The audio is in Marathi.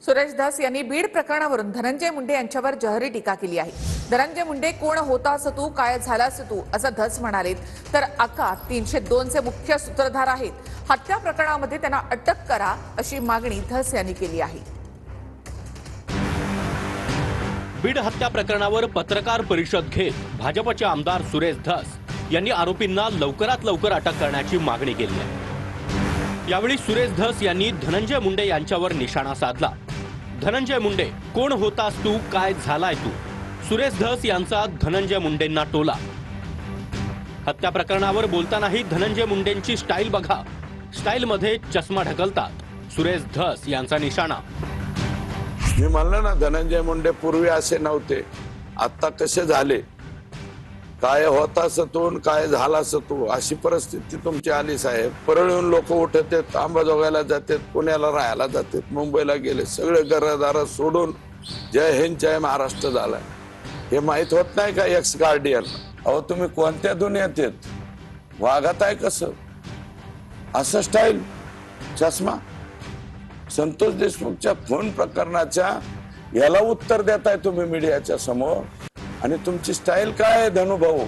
सुरेश धस यांनी बीड प्रकरणावरून धनंजय मुंडे यांच्यावर जहरी टीका केली आहे। धनंजय मुंडे कोण होतास तू, काय झालास तू, असं धस म्हणाले। तर आका 302 चे मुख्य सूत्रधार आहेत। हत्या प्रकरणामध्ये त्यांना अटक करा अशी मागणी धस यांनी केली आहे। बीड हत्या प्रकरणावर पत्रकार परिषद घेत भाजपचे आमदार सुरेश धस यांनी आरोपींना लवकरात लवकर अटक करण्याची मागणी केली आहे। यावेळी सुरेश धस यांनी धनंजय मुंडे यांच्यावर निशाणा साधला। धनंजय मुंडे कोण होतास तू, काय झालाय तू, सुरेश धस यांचा धनंजय मुंडेंना टोला। हत्या प्रकरणावर बोलतानाही धनंजय मुंडेंची स्टाईल बघा, स्टाईल मध्ये चष्मा ढकलतात सुरेश धस यांचा निशाणा। मी म्हणलं ना, धनंजय मुंडे पूर्वी असे नव्हते, आता कसे झाले, काय होता सतून काय झाला सतू, अशी परिस्थिती तुमची आली साहेब। परळून लोक उठतात, अंबाजोगाईला जातात, पुण्याला राहायला जातात, मुंबईला गेले, सगळे घरदार सोडून जय हिंद जय महाराष्ट्र झालाय। हे माहित होत नाही का एक्स गार्डियन? अहो तुम्ही कोणत्या दुनियेत आहेत, वागत आहे कसं, असं स्टाईल, चष्मा। संतोष देशमुखच्या फोन प्रकरणाच्या याला उत्तर देताय तुम्ही मीडियाच्या समोर, आणि तुमची स्टाईल काय आहे धनुभाऊ?